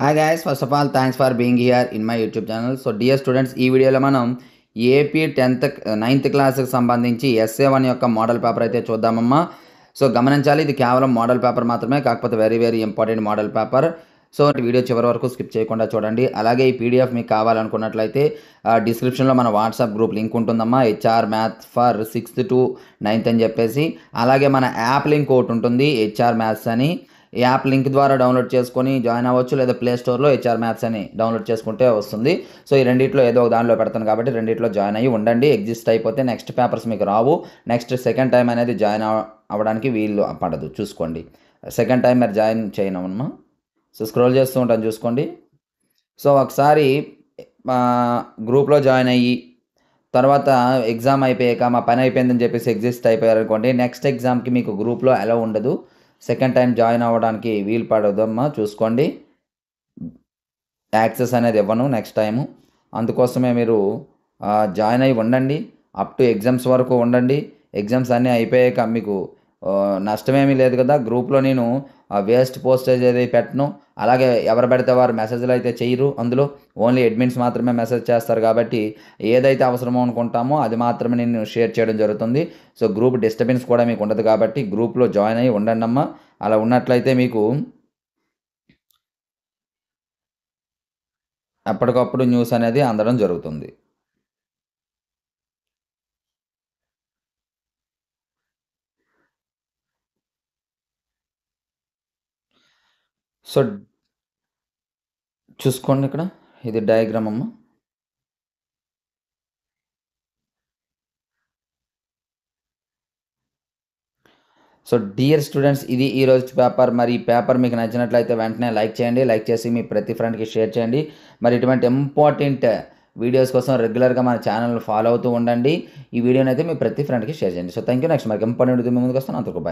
Hi guys, first of all thanks for being here in my YouTube channel. So dear students, ఈ వీడియోలో మనం AP 9th క్లాస్కి సంబంధించి SA1 యొక్క model paper అయితే చూద్దామమ్మా. సో గమనించాలి, ఇది కేవలం మోడల్ పేపర్ మాత్రమే, కాకపోతే very very important model paper. So video చివరి వరకు స్కిప్ చేయకుండా చూడండి. అలాగే ఈ PDF మీకు కావాలనుకున్నట్లయితే డిస్క్రిప్షన్లో మన వాట్సాప్ గ్రూప్ లింక్ ఉంటుందమ్మా, HR maths for 6th to 9th అని చెప్పేసి. అలాగే మన యాప్ లింక్ ఒకటి ఉంటుంది, HR మ్యాథ్స్ అని. ఈ యాప్ లింక్ ద్వారా డౌన్లోడ్ చేసుకొని జాయిన్ అవ్వచ్చు, లేదా ప్లే స్టోర్లో HR మ్యాథ్స్ అని డౌన్లోడ్ చేసుకుంటే వస్తుంది. సో ఈ రెండిట్లో ఏదో ఒక దానిలో పెడతాను కాబట్టి రెండిట్లో జాయిన్ అయ్యి ఉండండి. ఎగ్జిస్ట్ అయిపోతే నెక్స్ట్ పేపర్స్ మీకు రావు. నెక్స్ట్ సెకండ్ టైం అనేది జాయిన్ అవ్వడానికి వీలు పడదు, చూసుకోండి. సెకండ్ టైం మీరు జాయిన్ చేయనమ్మా. సో స్క్రోల్ చేస్తూ ఉంటాను, చూసుకోండి. సో ఒకసారి గ్రూప్లో జాయిన్ అయ్యి తర్వాత ఎగ్జామ్ అయిపోయాక మా పని అయిపోయిందని చెప్పేసి ఎగ్జిస్ట్ అయిపోయారు అనుకోండి, నెక్స్ట్ ఎగ్జామ్కి మీకు గ్రూప్లో అలౌ ఉండదు. సెకండ్ టైం జాయిన్ అవ్వడానికి వీలు పడదమ్మా, చూసుకోండి. యాక్సెస్ అనేది ఇవ్వను నెక్స్ట్ టైము. అందుకోసమే మీరు జాయిన్ అయ్యి ఉండండి. అప్ టు ఎగ్జామ్స్ వరకు ఉండండి. ఎగ్జామ్స్ అన్నీ అయిపోయాక మీకు నష్టమేమీ లేదు కదా. గ్రూప్లో నేను వేస్ట్ పోస్టేజ్ ఏది పెట్టను. అలాగే ఎవరు పెడితే వారు మెసేజ్లు అయితే చేయరు. అందులో ఓన్లీ అడ్మిన్స్ మాత్రమే మెసేజ్ చేస్తారు కాబట్టి ఏదైతే అవసరమో అనుకుంటామో అది మాత్రమే నేను షేర్ చేయడం జరుగుతుంది. సో గ్రూప్ డిస్టర్బెన్స్ కూడా మీకు ఉండదు కాబట్టి గ్రూప్లో జాయిన్ అయ్యి ఉండండి అమ్మా. అలా ఉన్నట్లయితే మీకు ఎప్పటికప్పుడు న్యూస్ అనేది అందడం జరుగుతుంది. సో చూసుకోండి, ఇక్కడ ఇది డయాగ్రామ్ అమ్మ. సో డియర్ స్టూడెంట్స్, ఇది ఈరోజు పేపర్. మరి ఈ పేపర్ మీకు నచ్చినట్లయితే వెంటనే లైక్ చేయండి. లైక్ చేసి మీ ప్రతి ఫ్రెండ్కి షేర్ చేయండి. మరి ఇటువంటి ఇంపార్టెంట్ వీడియోస్ కోసం రెగ్యులర్గా మన ఛానల్ ఫాలో అవుతూ ఉండండి. ఈ వీడియోని అయితే మీ ప్రతి ఫ్రెండ్కి షేర్ చేయండి. So thank you. నెక్స్ట్ మరి ఇంపార్టెంట్ ముందుకు వస్తాను. అంతకు బాయ్.